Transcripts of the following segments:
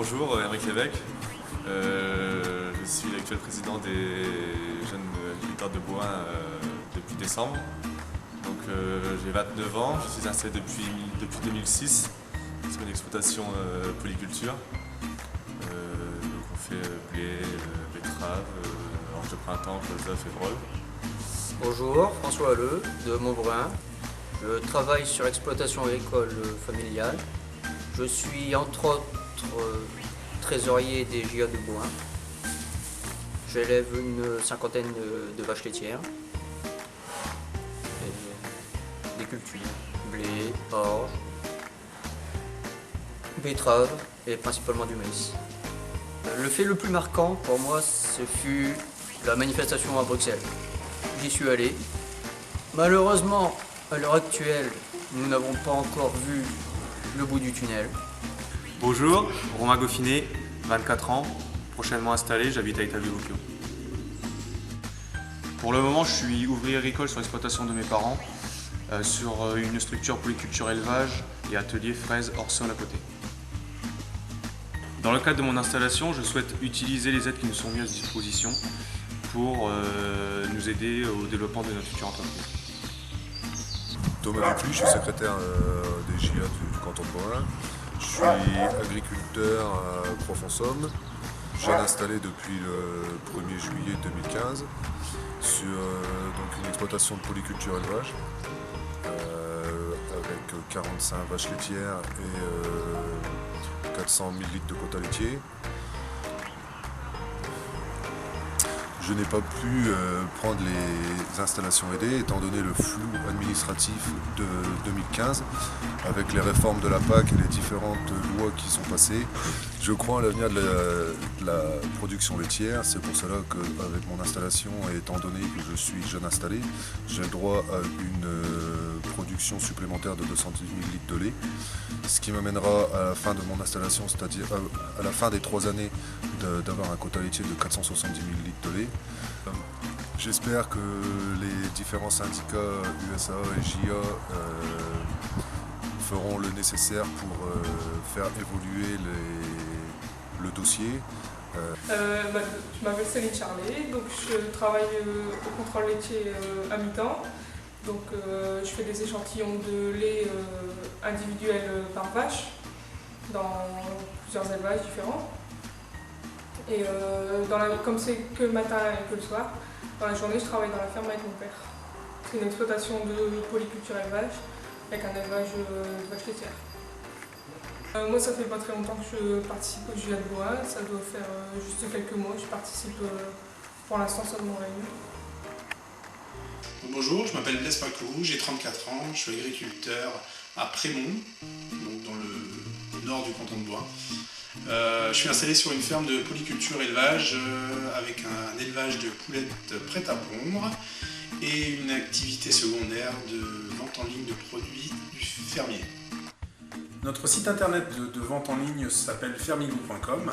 Bonjour, Henrik Lévesque. Je suis l'actuel président des jeunes agriculteurs de Bohain depuis décembre. J'ai 29 ans, je suis installé depuis 2006 sur une exploitation polyculture. On fait blé, betterave, orge de printemps, colza, févrole. Bonjour, François Halleux de Montbrun. Je travaille sur exploitation agricole familiale. Je suis entre autres trésorier des GIA de Bohain. J'élève une cinquantaine de vaches laitières. Et des cultures, blé, orge, betterave et principalement du maïs. Le fait le plus marquant pour moi, ce fut la manifestation à Bruxelles. J'y suis allé. Malheureusement, à l'heure actuelle, nous n'avons pas encore vu le bout du tunnel. Bonjour, Romain Goffinet, 24 ans, prochainement installé, j'habite à Établi-Vauquio. Pour le moment, je suis ouvrier agricole sur l'exploitation de mes parents, sur une structure polyculture élevage et atelier fraises hors sol à côté. Dans le cadre de mon installation, je souhaite utiliser les aides qui nous sont mises à disposition pour nous aider au développement de notre future entreprise. Thomas Dupuis, je suis secrétaire des GIA du canton de Bohain. Je suis agriculteur à Profonsomme, jeune installé depuis le 1er juillet 2015 sur une exploitation de polyculture élevage avec 45 vaches laitières et 400 000 litres de quota laitier. Je n'ai pas pu prendre les installations aidées étant donné le flou administratif de 2015 avec les réformes de la PAC et les différentes lois qui sont passées. Je crois à l'avenir de la production laitière, c'est pour cela qu'avec mon installation et étant donné que je suis jeune installé, j'ai le droit à une production supplémentaire de 210 000 litres de lait, ce qui m'amènera à la fin de mon installation, c'est-à-dire à la fin des 3 années d'avoir un quota laitier de 470 000 litres de lait. J'espère que les différents syndicats USAA et JA feront le nécessaire pour faire évoluer le dossier. Je m'appelle Céline Charlet, donc je travaille au contrôle laitier à mi-temps. Je fais des échantillons de lait individuels par vache dans plusieurs élevages différents. Et comme c'est que le matin et que le soir, dans la journée je travaille dans la ferme avec mon père. C'est une exploitation de polyculture élevage avec un élevage de vaches laitières. Moi ça fait pas très longtemps que je participe au GIA de Bohain, ça doit faire juste quelques mois, je participe pour l'instant seulement à une. Bonjour, je m'appelle Blaise Pacou, j'ai 34 ans, je suis agriculteur à Prémont, donc dans le nord du canton de Bohain. Je suis installé sur une ferme de polyculture élevage avec un élevage de poulettes prêtes à pondre et une activité secondaire de vente en ligne de produits du fermier. Notre site internet de vente en ligne s'appelle fermigo.com.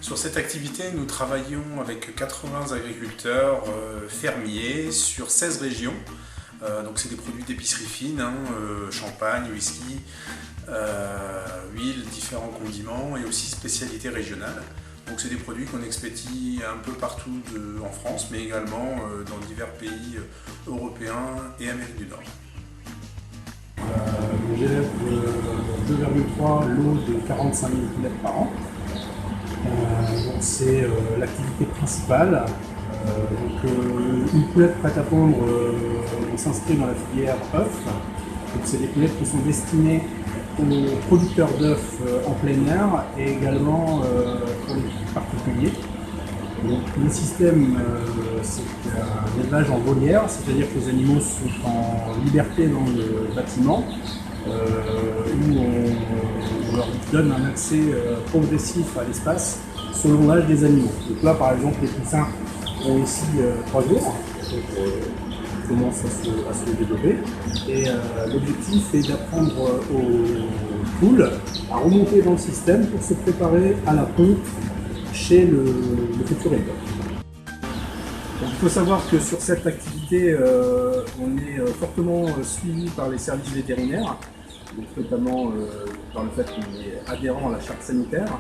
Sur cette activité, nous travaillons avec 80 agriculteurs fermiers sur 16 régions. Donc c'est des produits d'épicerie fine, champagne, whisky, huile, différents condiments et aussi spécialités régionales. Donc c'est des produits qu'on expédie un peu partout en France, mais également dans divers pays européens et Amérique du Nord. J'élève 2,3 lots de 45 000 poulettes par an. C'est l'activité principale. Une poulette prête à pondre, on s'inscrit dans la filière œufs. C'est des poulettes qui sont destinées aux producteurs d'œufs en plein air et également pour les particuliers. Donc, le système, c'est un élevage en volière, c'est-à-dire que les animaux sont en liberté dans le bâtiment, où on leur donne un accès progressif à l'espace selon l'âge des animaux. Donc là, par exemple, les poussins ont ici 3 jours, donc ils commencent à se développer. Et l'objectif est d'apprendre aux poules à remonter dans le système pour se préparer à la ponte chez le futur éleveur. Il faut savoir que sur cette activité, on est fortement suivi par les services vétérinaires, donc notamment par le fait qu'on est adhérent à la charte sanitaire.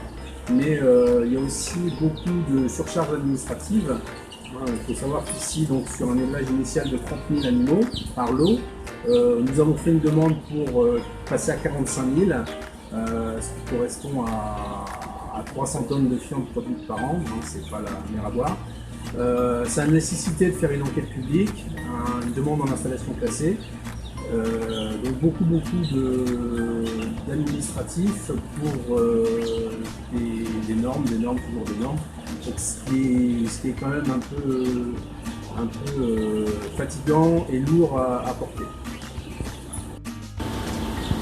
mais il y a aussi beaucoup de surcharge administrative. Il faut savoir qu'ici, donc, sur un élevage initial de 30 000 animaux par lot, nous avons fait une demande pour passer à 45 000, ce qui correspond à 300 tonnes de fientes produites par an, hein, c'est pas la mer à boire. Ça a nécessité de faire une enquête publique, une demande en installation classée, donc beaucoup d'administratifs pour des normes, toujours des normes, donc ce qui est quand même un peu fatigant et lourd à porter.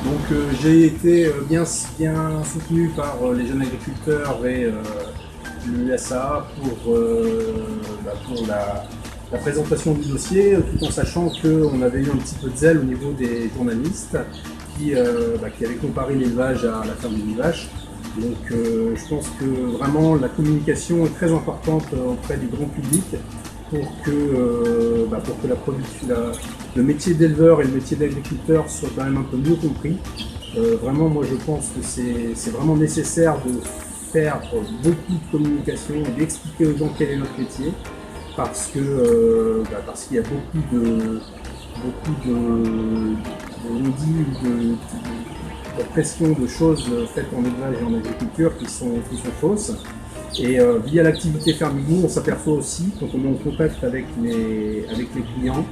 Donc j'ai été bien soutenu par les jeunes agriculteurs et l'USA pour la présentation du dossier, tout en sachant qu'on avait eu un petit peu de zèle au niveau des journalistes qui avaient comparé l'élevage à la ferme d'une vache. Donc je pense que vraiment la communication est très importante auprès du grand public pour que le métier d'éleveur et le métier d'agriculteur soient quand même un peu mieux compris. Vraiment, moi je pense que c'est vraiment nécessaire de faire beaucoup de communication et d'expliquer aux gens quel est notre métier, parce qu'il y a beaucoup de pression de choses faites en élevage et en agriculture qui sont fausses. Et via l'activité Fermigou, on s'aperçoit aussi, quand on est en contact avec les clients,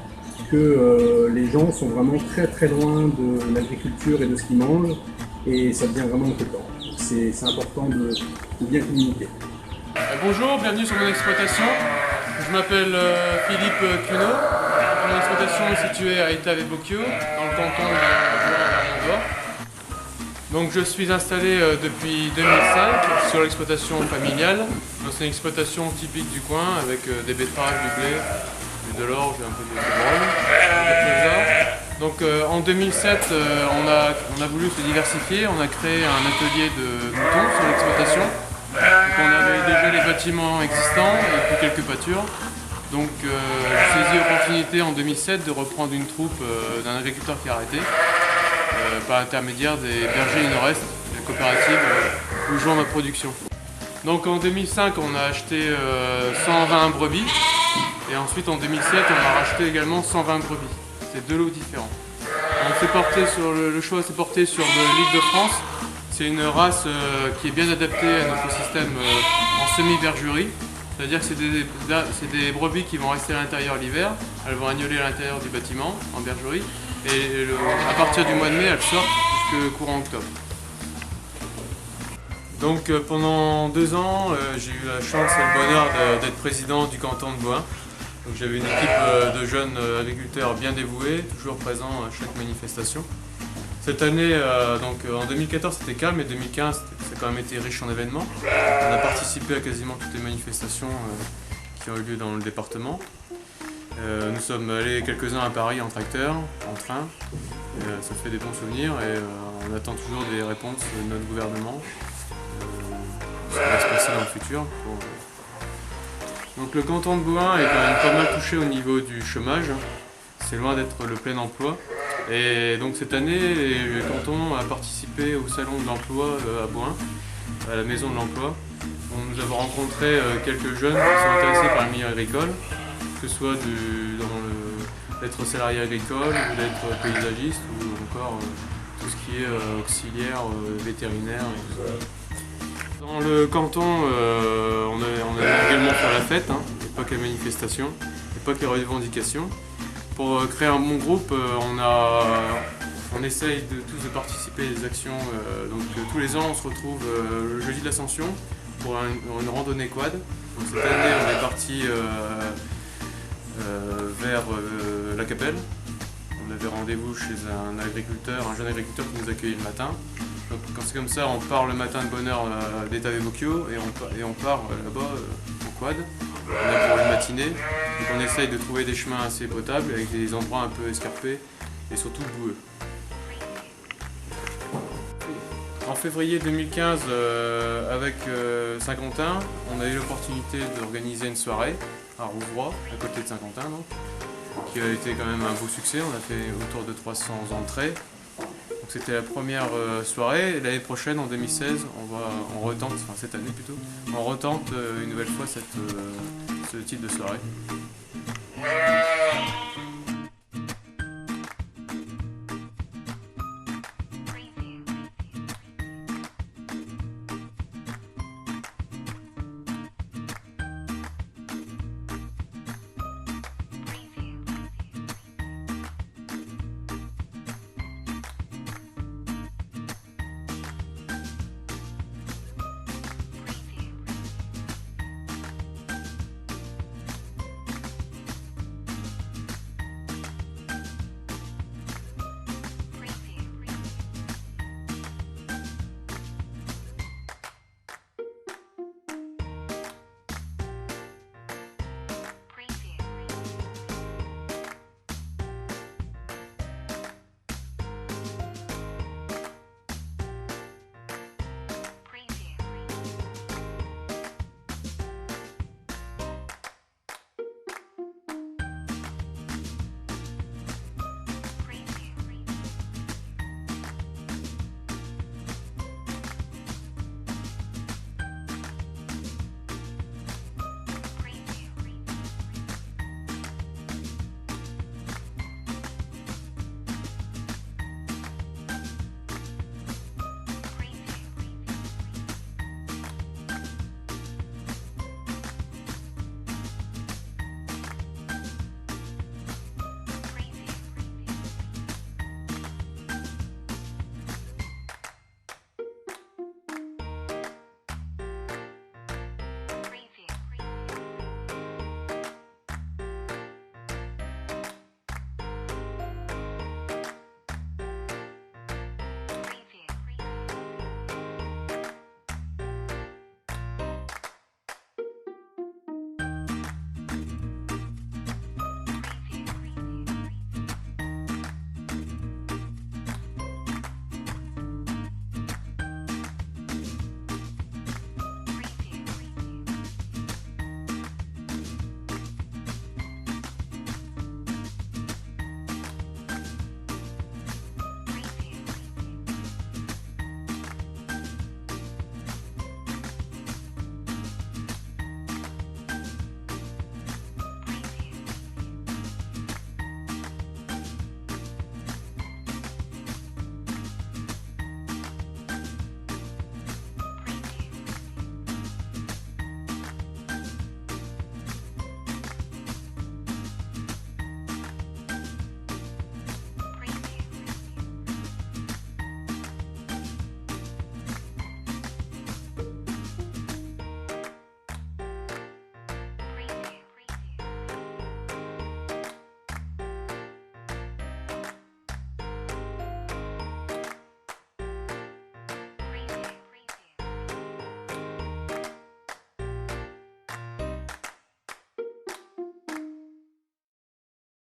que les gens sont vraiment très très loin de l'agriculture et de ce qu'ils mangent, et ça devient vraiment inquiétant. C'est important de bien communiquer. Bonjour, bienvenue sur mon exploitation. Je m'appelle Philippe Cuneau. Mon exploitation est située à Étavé-Bocchio, dans le canton de Bois. Donc je suis installé depuis 2005 sur l'exploitation familiale. C'est une exploitation typique du coin avec des betteraves, du blé, de l'orge, un peu de colza. Donc en 2007, on a voulu se diversifier. On a créé un atelier de moutons sur l'exploitation. Donc on avait déjà les bâtiments existants et puis quelques pâtures. Donc j'ai saisi l'opportunité en 2007 de reprendre une troupe d'un agriculteur qui a arrêté. Par l'intermédiaire des bergers du Nord-Est, la coopérative où je vends ma production. Donc en 2005, on a acheté 120 brebis et ensuite en 2007, on a racheté également 120 brebis. C'est deux lots différents. Le choix s'est porté sur de l'Île-de-France. C'est une race qui est bien adaptée à notre système en semi-bergerie. C'est-à-dire que c'est des brebis qui vont rester à l'intérieur l'hiver, elles vont agnoler à l'intérieur du bâtiment en bergerie. Et à partir du mois de mai, elles sortent jusqu'au courant octobre. Donc pendant 2 ans, j'ai eu la chance et le bonheur d'être président du canton de Bohain. Donc j'avais une équipe de jeunes agriculteurs bien dévoués, toujours présents à chaque manifestation. Cette année, en 2014 c'était calme et 2015 ça a quand même été riche en événements. On a participé à quasiment toutes les manifestations qui ont eu lieu dans le département. Nous sommes allés quelques-uns à Paris en tracteur, en train. Ça fait des bons souvenirs et on attend toujours des réponses de notre gouvernement. Ce qui va se passer dans le futur. Donc le canton de Bohain est quand même pas mal touché au niveau du chômage. C'est loin d'être le plein emploi. Et donc cette année, le canton a participé au salon de l'emploi à Bohain, à la maison de l'emploi. Nous avons rencontré quelques jeunes qui sont intéressés par le milieu agricole, que ce soit d'être salarié agricole, ou d'être paysagiste, ou encore tout ce qui est auxiliaire, vétérinaire. Et tout ça. Dans le canton, on a également fait la fête, hein, et pas que les manifestations, et pas que les revendications. Pour créer un bon groupe, on essaye tous de participer à des actions. Donc tous les ans, on se retrouve le jeudi de l'Ascension pour une randonnée quad. Donc, cette année, on est parti vers la Capelle. On avait rendez-vous chez un jeune agriculteur qui nous accueillait le matin. Donc quand c'est comme ça, on part le matin de bonne heure d'Étavé-Bocchio et on part là-bas au quad. On est pour une matinée. Donc on essaye de trouver des chemins assez potables avec des endroits un peu escarpés et surtout boueux. En février 2015, avec Saint-Quentin, on a eu l'opportunité d'organiser une soirée à Rouvroy, à côté de Saint-Quentin, donc, qui a été quand même un beau succès. On a fait autour de 300 entrées. Donc c'était la première soirée. L'année prochaine, en 2016, on retente, enfin cette année plutôt, on retente une nouvelle fois ce type de soirée.